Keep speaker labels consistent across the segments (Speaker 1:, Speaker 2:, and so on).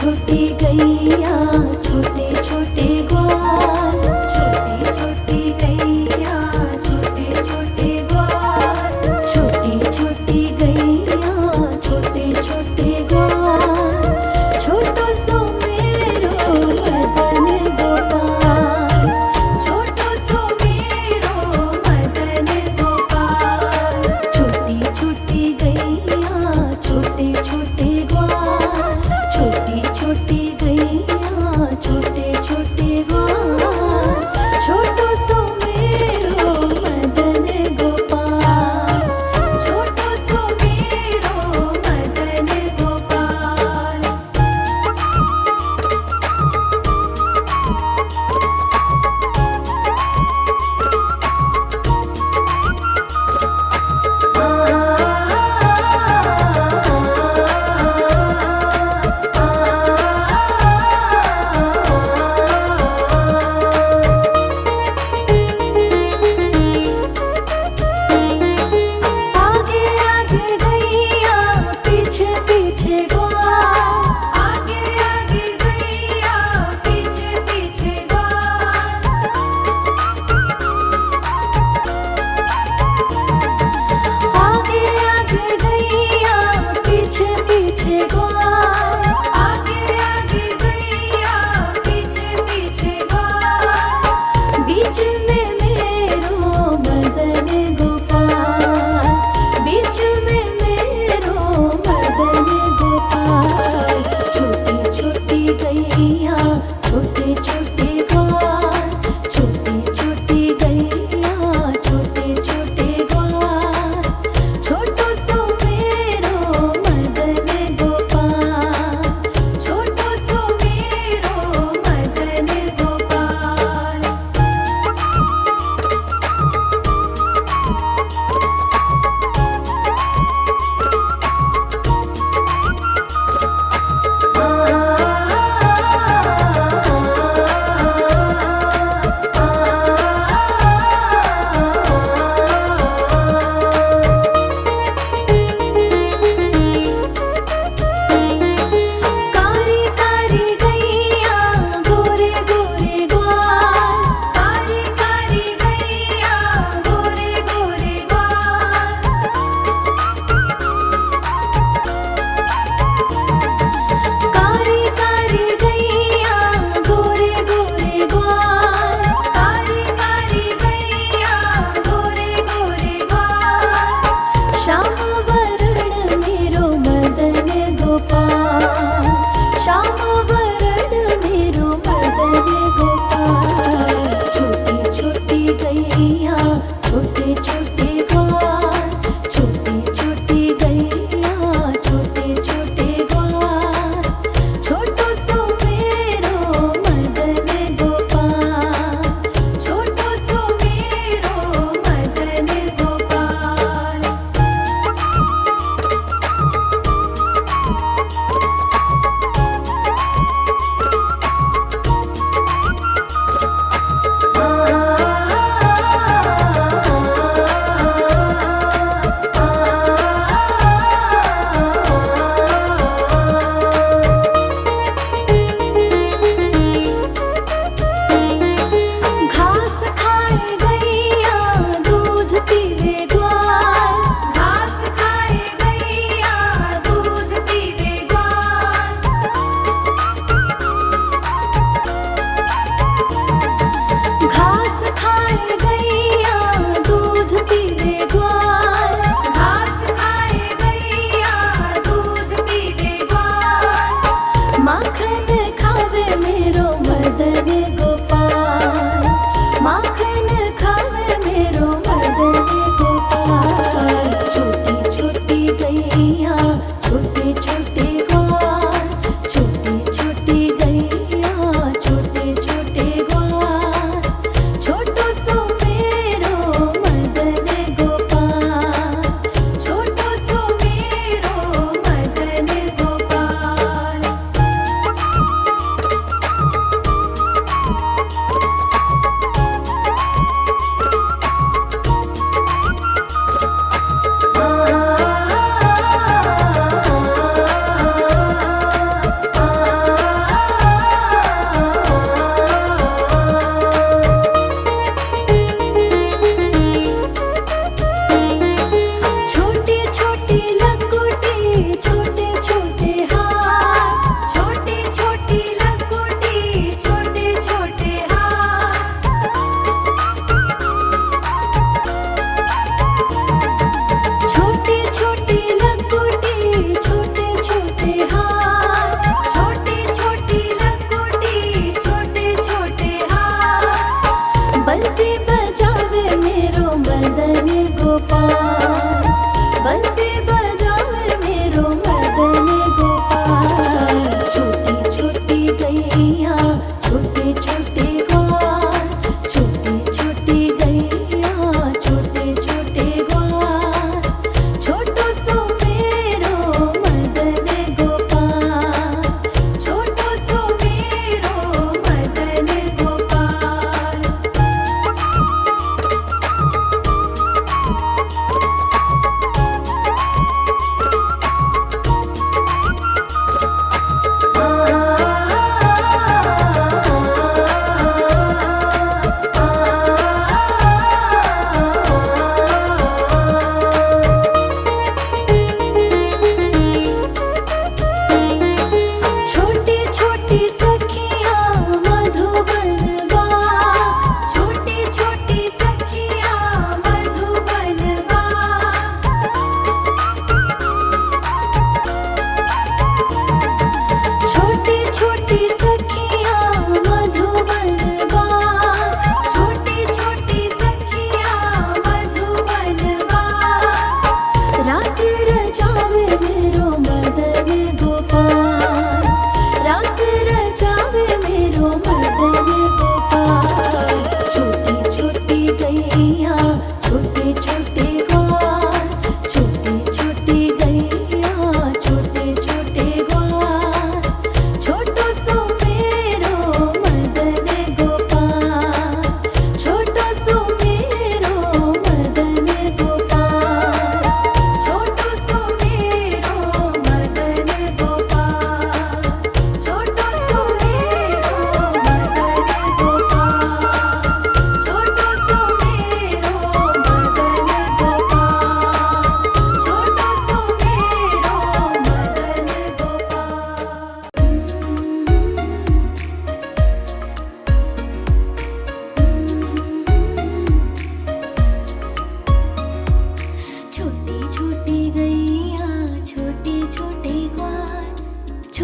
Speaker 1: छोटी गैया छोटे छोटे ग्वाल, छोटी छोटी गैया छोटे छोटे ग्वाल, छोटी छोटी गैया छोटे छोटे ग्वाल, छोटो सो मेरो मदन गोपाल, छोटो सो मेरो मदन गोपाल, छोटी छोटी गैया छोटे छोटे ग्वाल, छोटी छोटी गैया छोटे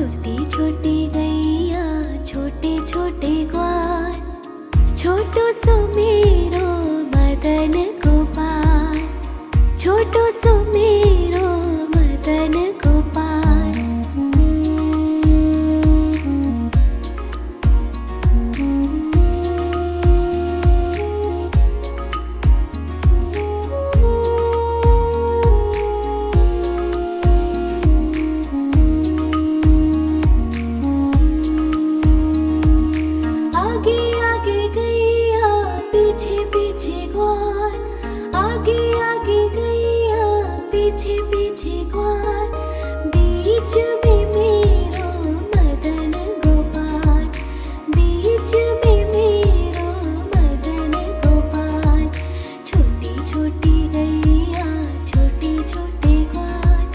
Speaker 1: छोटी छोटी गैया छोटे छोटे ग्वाल, छोटो सो मेरो मदन गोपाल, छोटो सो मेरो मदन गोपाल। आगे आगे गैया पीछे पीछे ग्वाल, आगे आगे गैया पीछे पीछे ग्वाल, बीच में मेरो मदन गोपाल, बीच में मेरो मदन गोपाल। छोटी छोटी गैया छोटे छोटे ग्वाल,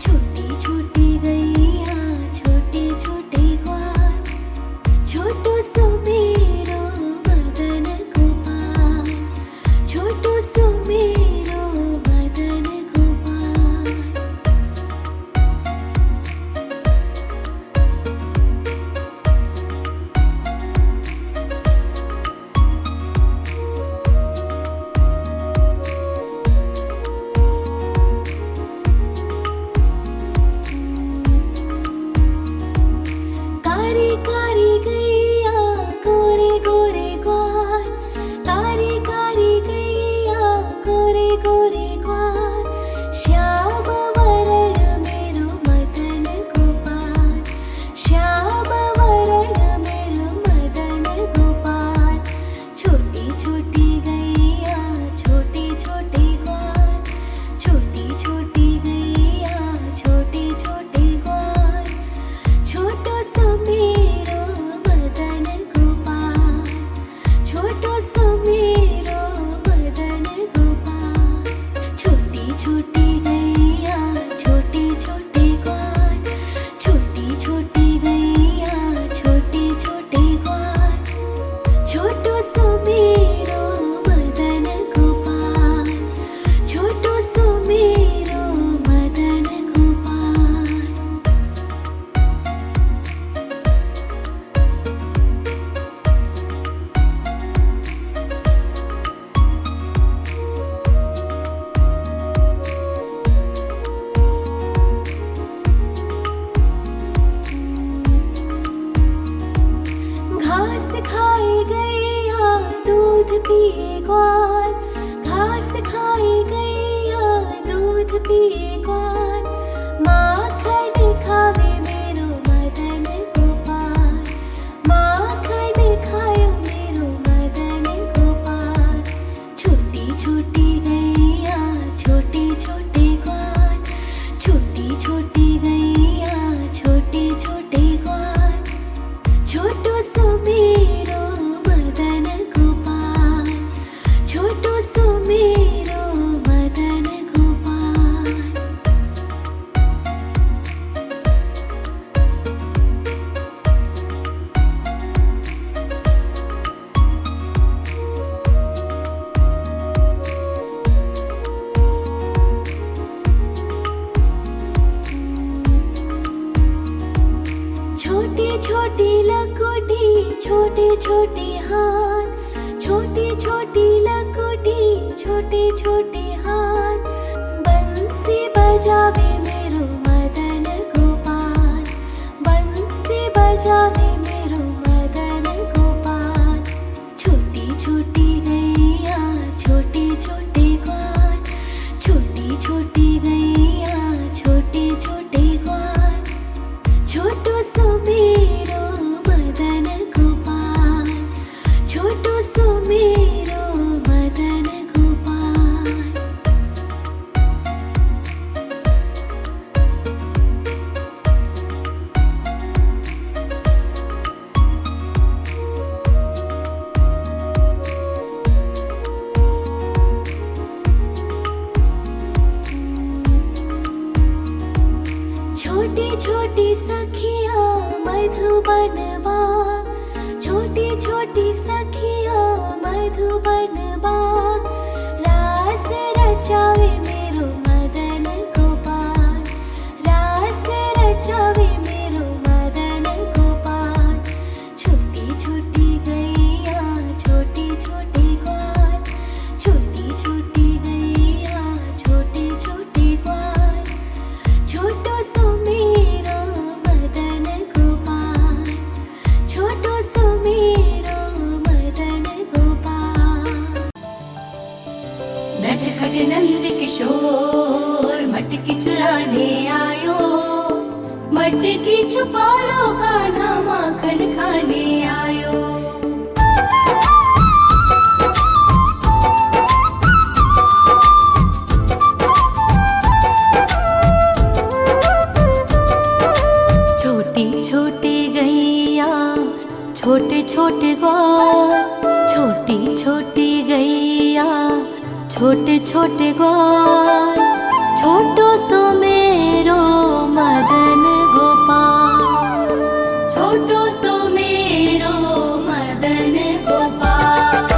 Speaker 1: छोटी छोटी गैया छोटे छोटे ग्वाल, छोटो सो मेरो मदन गोपाल, छोटो सो मेरो मदन गोपाल। कारी कारी गैया गोरे गोरे ग्वाल, कारी कारी गैया गोरे गोरे ग्वाल, श्याम वरण मेरो मदन गोपाल, श्याम वरण मेरो मदन गोपाल। छोटी छोटी गैया छोटे छोटे ग्वाल, छोटी छोटी गैया छोटे छोटे ग्वाल, छोटो सो मेरो मदन गोपाल, छोटो सो मेरो मदन गोपाल। छोटी छोटी गैया छोटे छोटे ग्वाल, छोटी छोटी गैया छोटे छोटे ग्वाल, छोटो सो मेरो मदन गोपाल, छोटो सो मेरो मदन गोपाल। घास खाए गैया दूध पिए ग्वाल, घास खाए गैया दूध पिए ग्वाल, माखन खावे मेरो मदन गोपाल, माखन खायो मेरो मदन गोपाल। छोटी छोटी गैया छोटे छोटे ग्वाल, छोटी छोटी गैया छोटे छोटे ग्वाल, छोटो सो मेरो मदन गोपाल, छोटो सो मेरो मदन गोपाल। छोटी छोटी लकोटी छोटे छोटे हाथ, छोटी छोटी लकोटी छोटे छोटे हाथ, बंसी बजावे मेरो मदन गोपाल, बंसी बजावे मेरो मदन गोपाल। छोटी छोटी गैया छोटे छोटे ग्वाल, छोटी छोटी गैया छोटे छोटे ग्वाल, छोटो सो मेरो मदन गोपाल, छोटो सो मेरो मदन गोपाल। छोटी छोटी सखिया मधुबन बाग, छोटी छोटी सखिया मधुबन बाग, रास रचावे मेरो मदन गोपाल, रास रचावे मेरो छोटी छोटी गैया छोटे छोटे ग्वाल, छोटी छोटी गैया छोटे छोटे ग्वाल, छोटो सो मेरो मदन गोपाल, छोटो सो मेरो मदन गोपाल।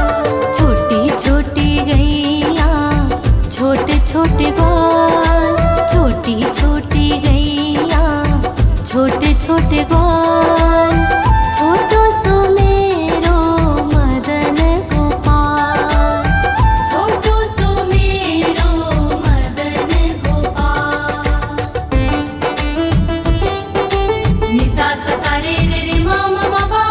Speaker 1: छोटी छोटी गैया छोटे छोटे ग्वाल, छोटी छोटी गैया छोटे छोटे ग्वाल, छोटो सो मेरो मदन गोपाल, छोटो सो मेरो मदन गोपाल। नि सा सा सा रे रे रे मा मा मा पा,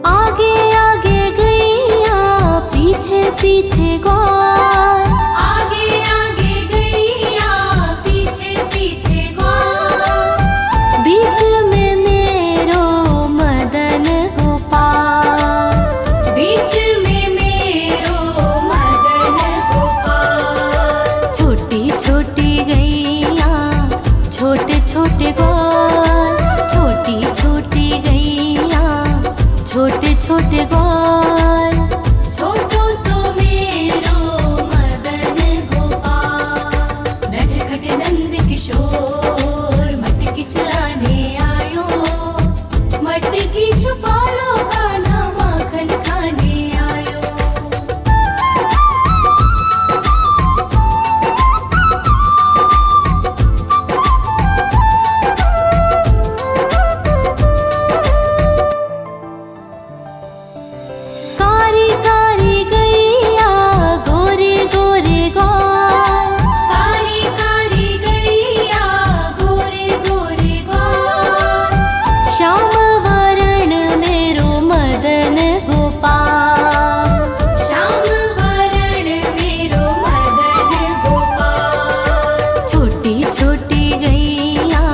Speaker 1: आगे आगे गैया पीछे पीछे ग्वाल, आगे आगे गैया पीछे पीछे ग्वाल, बीच में मेरो मदन गोपाल, बीच में मेरो मदन गोपाल। छोटी छोटी गैया छोटे छोटे ग्वाल, छोटी छोटी गैया छोटे छोटे ग्वाल, छोटो सो मेरो मदन गोपाल। नटखट नंद किशोर मटकी चुराने आयो, मटकी छुपा लो कान्हा माखन खाने आयो। कारी कारी गैया गोरे गोरे ग्वाल, कारी कारी गैया गोरे गोरे ग्वाल, श्याम वरण मेरो मदन गोपाल, श्याम वरण मेरो मदन गोपाल। छोटी छोटी गैया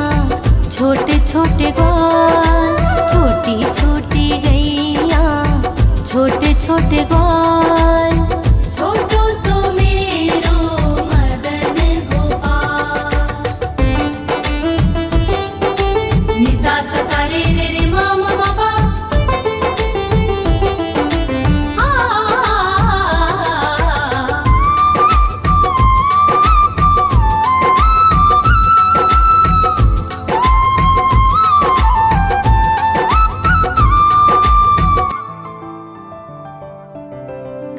Speaker 1: छोटे छोटे ग्वाल, छोटी छोटी गैया छोटे छोटे ग्वाल, छोटो सो मेरो मदन गोपाल। नि सा सा सा रे रे रे मा मा मा पा,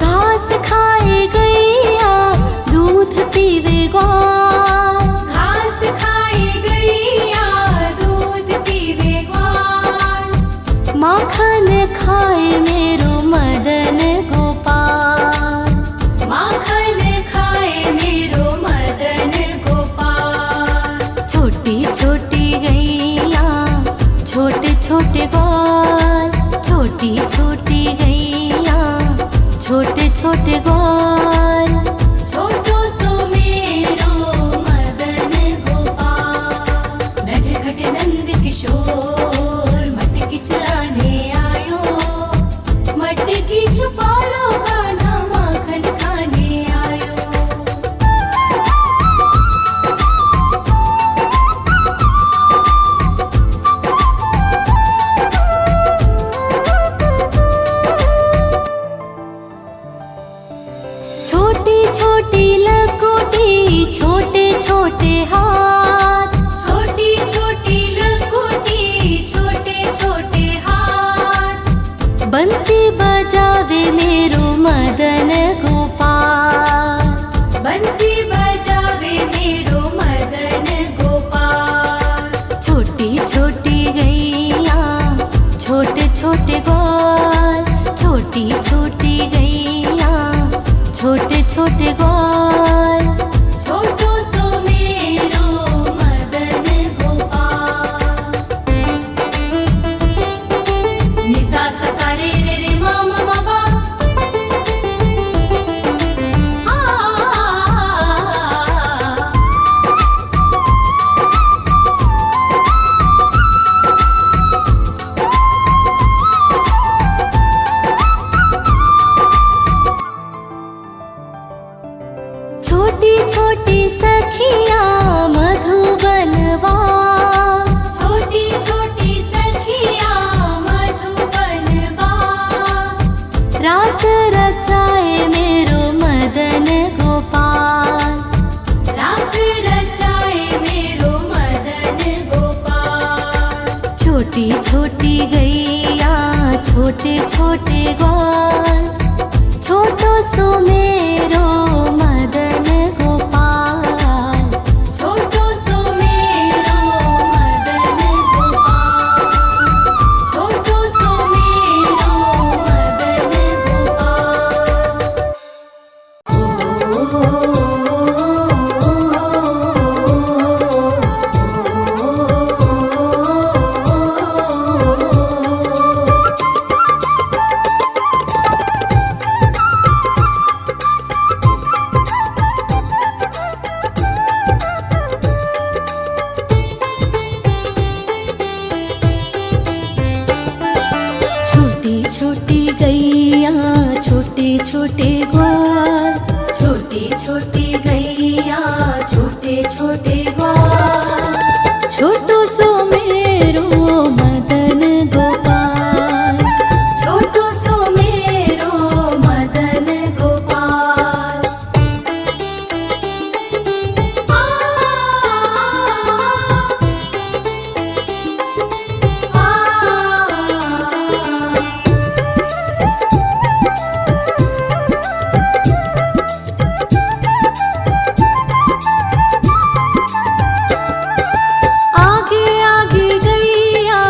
Speaker 1: घास खाए गैया दूध पीवे ग्वाल, घास खाए गैया दूध पीवे ग्वाल, माखन खाए मेरो मदन गोपाल, माखन खाए मेरो मदन गोपाल। छोटी छोटी गैया छोटे छोटे ग्वाल, छोटी छोटी गैया छोटे छोटे ग्वाल, छोटो सो मेरो मदन गोपाल। नटखट नंद किशोर मटकी चुराने आयो, मटकी छुपा लो कान्हा माखन खाने आयो। छोटी छोटी लकोटी छोटे छोटे हाथ, छोटी छोटी लकोटी छोटे छोटे हाथ, बंसी बजावे मेरो मदन गोपाल, बंसी बजावे मेरो मदन गोपाल। छोटी छोटी गैया छोटे छोटे ग्वाल, छोटी छोटी गैया छोटे छोटे ग्वाल, छोटो सो मेरो मदन गोपाल। नि सा सा सा रे रे रे मा मा मा पा,
Speaker 2: छोटी गैया छोटे छोटे ग्वाल, छोटो सो मेरो मदन गोपाल, छोटो सो मेरो मदन गोपाल, छोटो सो मेरो मदन छोटी गैया छोटे छोटे ग्वाल, छोटी छोटी गैया छोटे छोटे ग्वाल, छोटो सो मेरो मदन गोपाल, छोटो सो मेरो मदन गोपाल। आगे आगे गैया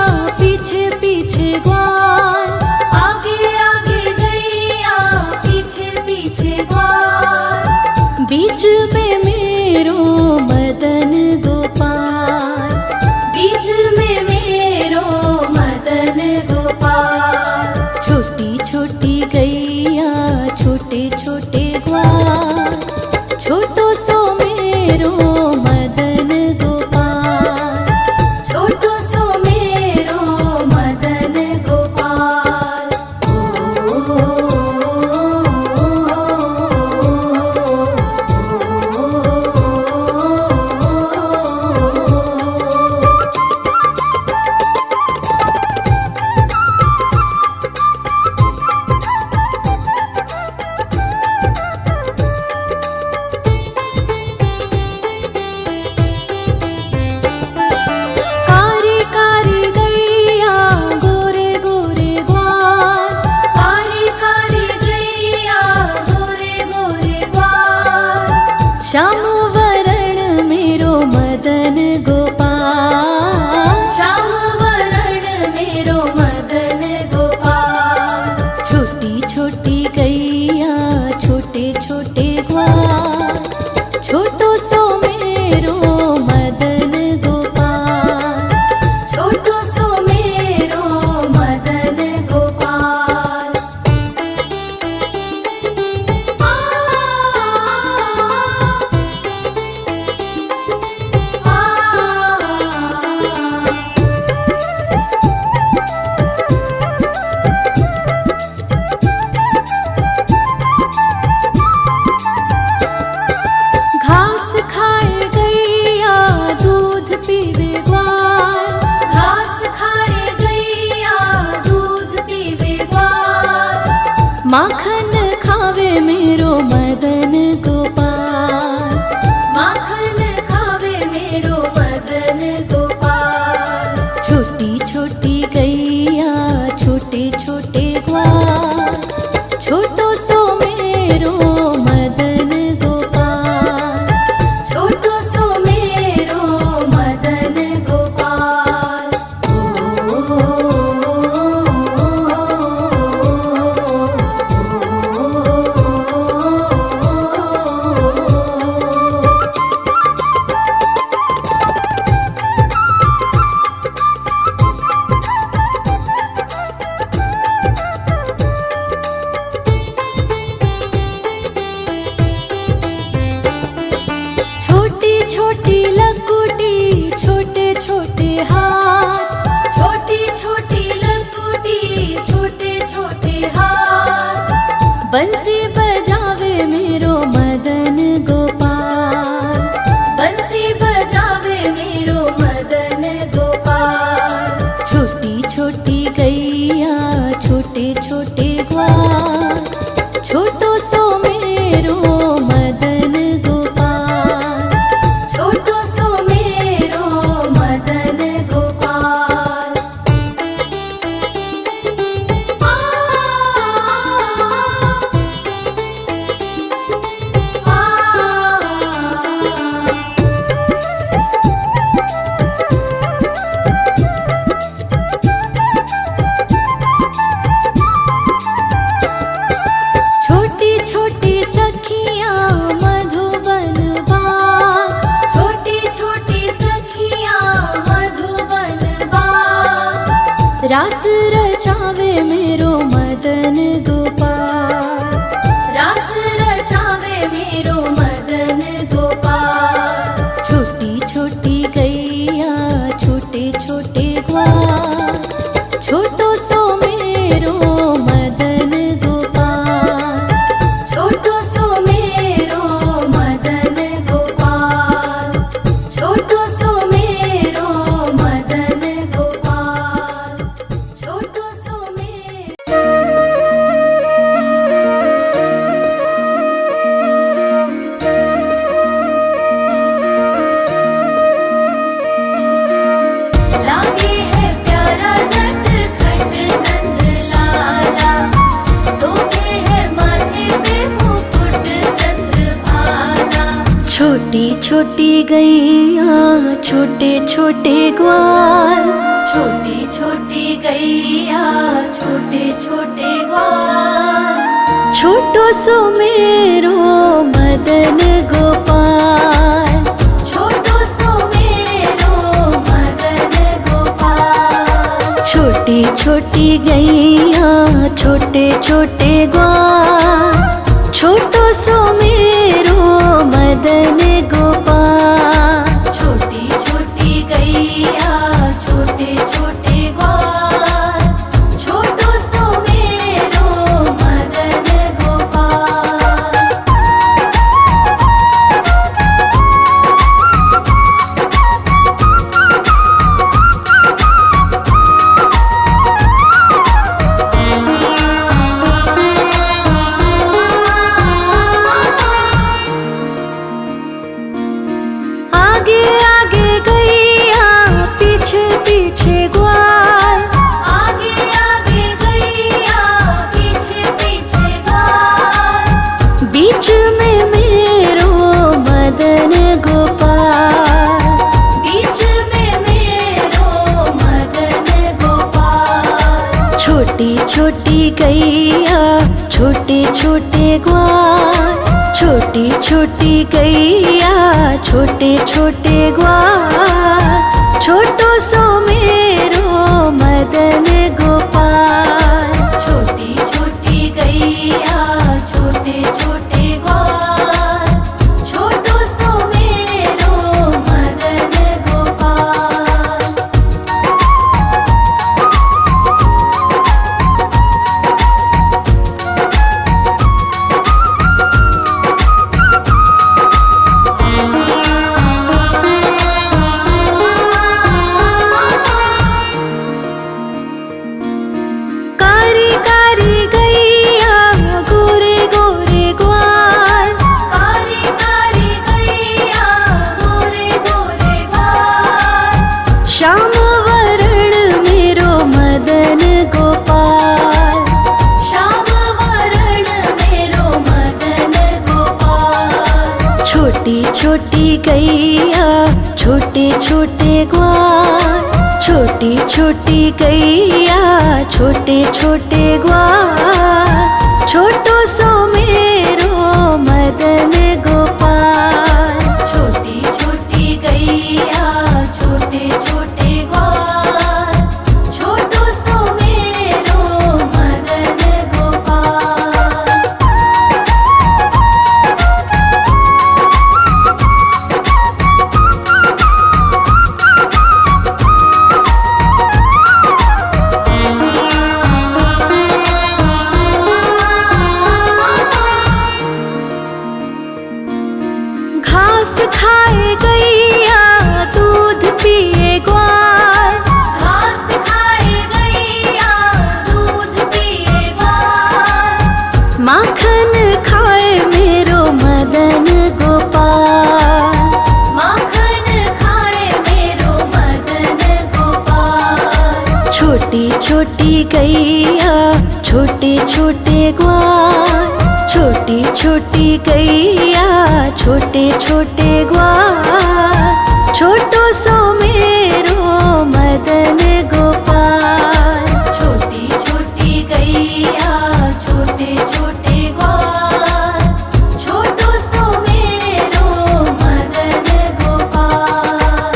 Speaker 2: पीछे पीछे ग्वाल, आगे आगे गैया पीछे पीछे ग्वाल, बीच में मेरो मदन गोपाल, बीच में मेरो मदन गोपाल। छोटी छोटी गैया छोटे छोटे ग्वाल, छोटो सो मेरो मदन गोपाल, छोटो सो मेरो मदन गोपाल। कारी कारी गैया गोरे गोरे ग्वाल, कारी कारी गैया गोरे गोरे ग्वाल, श्याम वरण मेरो मदन गोपाल, श्याम वरण मेरो मदन गोपाल। छोटी छोटी गैया छोटे छोटे ग्वाल, छोटो सो मेरो मदन गोपाल, छोटो सो मेरो मदन गोपाल। घास खाए गैया दूध पीवे ग्वाल, घास खाए गैया दूध पीवे ग्वाल, माखन खावे मेरो मदन गोपाल, माखन खावे मेरो मदन गोपाल। छोटी छोटी गैया छोटे छोटे ग्वाल, छोटो सो मेरो मदन गोपाल, छोटो सो मेरो मदन गोपाल। छोटी छोटी लकुटी छोटे छोटे हाथ, छोटी छोटी लकुटी छोटे छोटे हाथ, बंसी बजावे मेरो मदन गोपाल, बंसी बजावे मेरो मदन गोपाल। छोटी छोटी गैया छोटे छोटे ग्वाल, छोटो सो मेरो मदन गोपाल, छोटो सो मेरो मदन गोपाल। रास रचावे मेरो मदन गोपाल, रास रचावे मेरो मदन गोपाल। छोटी छोटी गैया छोटे छोटे ग्वाल, छोटो सो मेरो मदन गोपाल, छोटो सो मेरो मदन गोपाल, छोटो सो मेरो मदन गोपाल, छोटो सो मेरो। लागे है प्यारा नटखट नंद लाला, सोते है माथे पे मुकुट चंद्रभाला। छोटी छोटी गैया छोटे छोटे ग्वाल, छोटी छोटी गैया छोटे छोटे ग्वाल, छोटो सो मेरो मदन गोपाल, छोटो सो मेरो मदन गोपाल। छोटी छोटी गैया छोटे छोटे ग्वाल, छोटो सो मेरो मदन गोपाल। छोटी छोटी गैया छोटे छोटे ग्वाल, छोटो सो मेरो मदन गोपाल। आगे आगे गैया पीछे पीछे ग्वाल, आगे आगे गैया पीछे पीछे ग्वाल। बीच में मेरो मदन गोपाल, बीच में मेरो मदन गोपाल। छोटी छोटी गैया छोटे छोटे ग्वाल, छोटी छोटी गैया छोटे छोटे ग्वाल, छोटो सो मेरो मदन गोपाल। छोटी छोटी गैया छोटे छोटे ग्वाल, छोटो सो मेरो मदन गोपाल। कारी कारी गैया गोरे गोरे ग्वाल, कारी कारी गैया गोरे गोरे ग्वाल। श्याम वरण मेरो मदन गोपाल, श्याम वरण मेरो मदन गोपाल। छोटी छोटी गैया छोटे छोटे ग्वाल, छोटी छोटी गैया छोटे छोटे ग्वाल, छोटो सो मेरो मदन गोपाल। छोटी छोटी गैया छोटे छोटे ग्वाल, छोटो सो मेरो मदन गोपाल। घास खाए गैया दूध पिए ग्वाल, घास खाए गैया दूध पिए ग्वाल। माखन खाए मेरो मदन गोपाल, माखन खाए मेरो मदन गोपाल। छोटी छोटी गैया छोटे छोटे ग्वाल, छोटी छोटी गैया छोटे छोटे ग्वाल, छोटो सो मेरो मदन गोपाल। छोटी छोटी गैया छोटे छोटे ग्वाल, छोटो सो मेरो मदन गोपाल।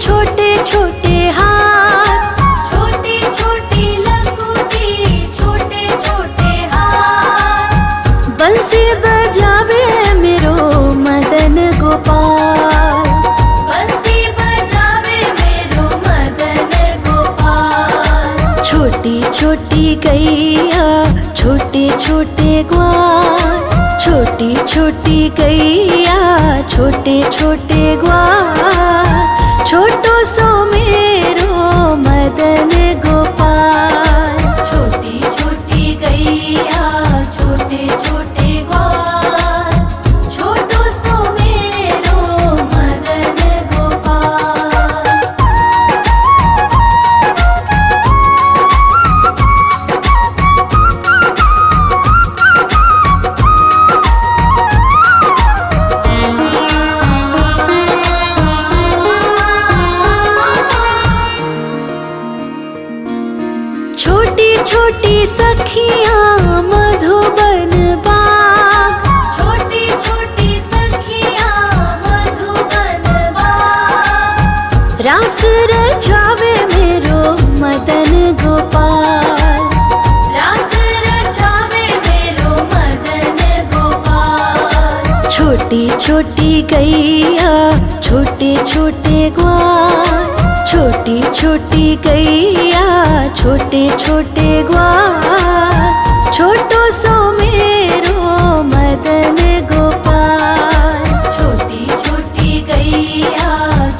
Speaker 2: छोटे छोटे हाथ,
Speaker 1: छोटी छोटी लघुटी छोटे छोटे हाथ,
Speaker 2: बंसी बजावे मेरो मदन गोपाल,
Speaker 1: बंसी बजावे मेरो मदन गोपाल।
Speaker 2: छोटी छोटी गैया छोटे छोटे ग्वाल, छोटी छोटी गैया छोटे छोटे ग्वाल, छोटो सो मेरो मदन गोपाल।
Speaker 1: छोटी छोटी गैया छोटे छोटे ग्वाल, छोटो सो मेरो मदन गोपाल।
Speaker 2: छोटी छोटी सखियाँ मधुबन बाग,
Speaker 1: छोटी छोटी सखियाँ मधुबन बाग,
Speaker 2: रास रचावे मेरो मदन गोपाल,
Speaker 1: रास रचावे मेरो मदन गोपाल।
Speaker 2: छोटी छोटी गैया छोटे छोटे ग्वाल, छोटी छोटी गैया छोटे छोटे ग्वाल, छोटो सो मेरो मदन गोपाल।
Speaker 1: छोटी छोटी गैया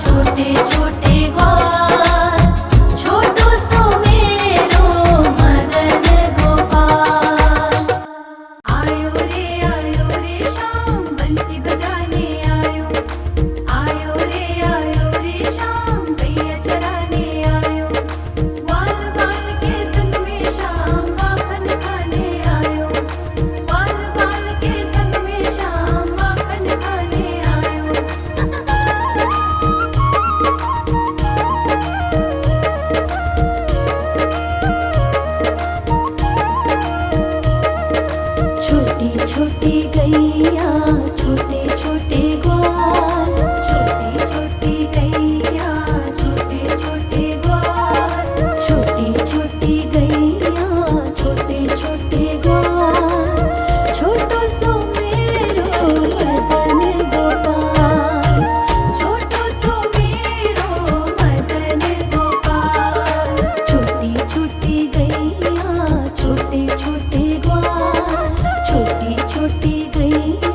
Speaker 1: छोटे छोटे ग्वाल, छोटो सो मेरो मदन गोपाल। आयो रे शाम बंसी बजाने आयो, आयो रे शाम गैया चराने आयो, ग्वाल बाल के संग में शाम माखन खाने आयो, ग्वाल बाल के संग में शाम माखन खाने आयो।
Speaker 2: छोटी छोटी गैया छोटे छोटे ग्वाल,
Speaker 1: छोटी छोटी गैया छोटे छोटे ग्वाल,
Speaker 2: छोटी छोटी गैया छोटे छोटे ग्वाल, छोटो सो मेरो मदन गोपाल।
Speaker 1: छोटो सो मेरो मदन गोपाल।
Speaker 2: छोटी छोटी गैया छोटे छोटे ग्वाल, छोटी छोटी गैया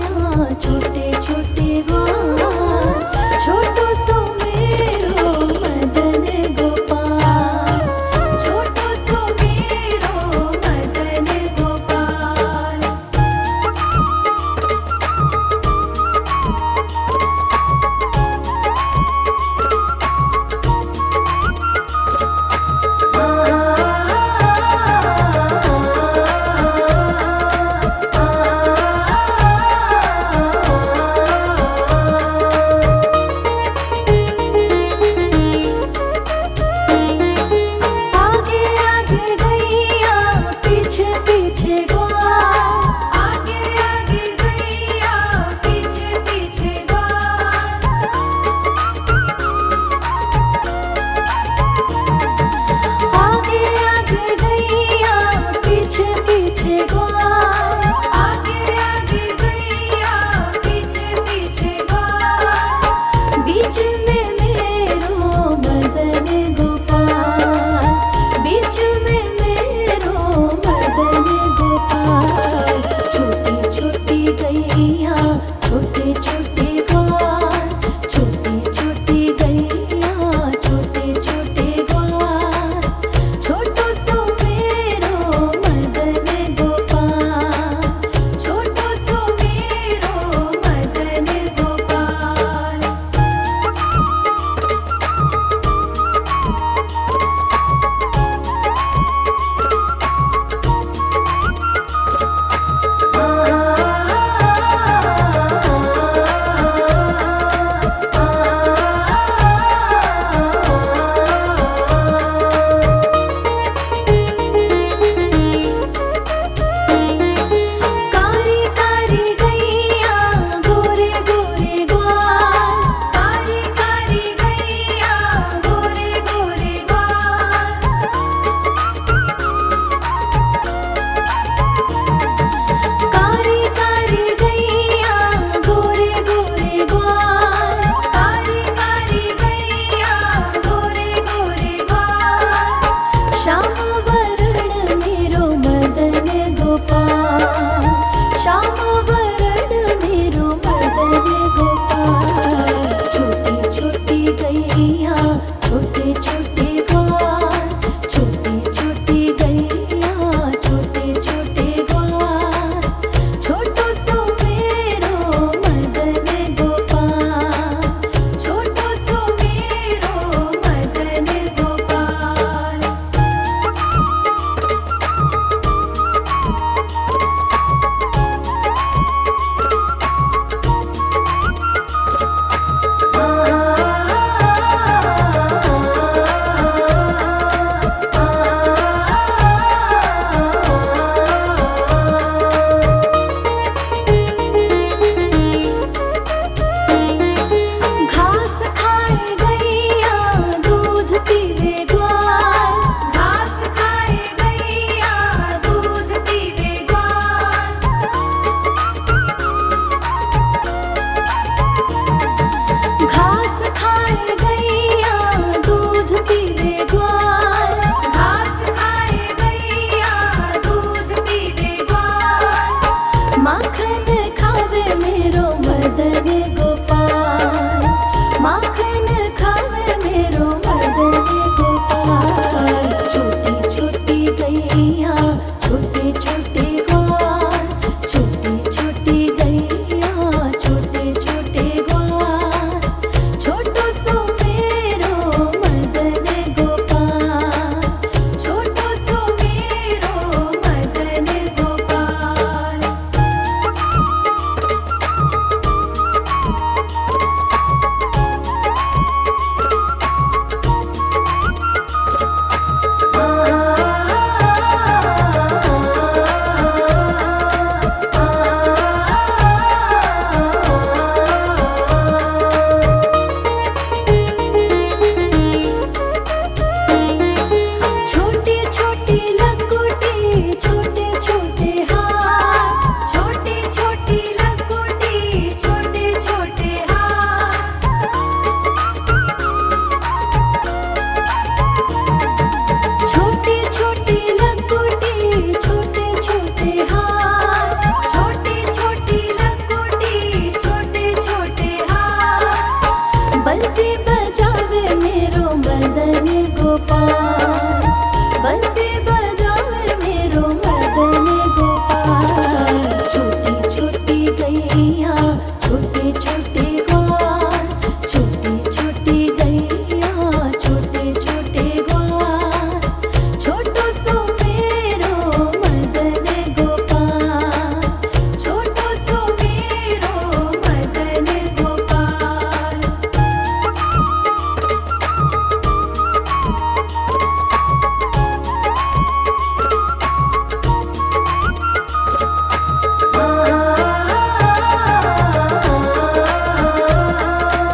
Speaker 2: छोटे छोटे ग्वाल, छोटो सो मेरो मदन गोपाल।
Speaker 1: छोटो सो मेरो मदन गोपाल।
Speaker 2: आगे आगे गैया पीछे पीछे ग्वाल,
Speaker 1: आगे आगे गैया पीछे पीछे ग्वाल,
Speaker 2: आगे आगे गैया पीछे पीछे ग्वाल,
Speaker 1: आगे आगे गैया पीछे पीछे ग्वाल।
Speaker 2: बीच में मेरो मदन गोपाल, बीच में मेरो मदन गोपाल। छोटी छोटी गैया छोटे छोटे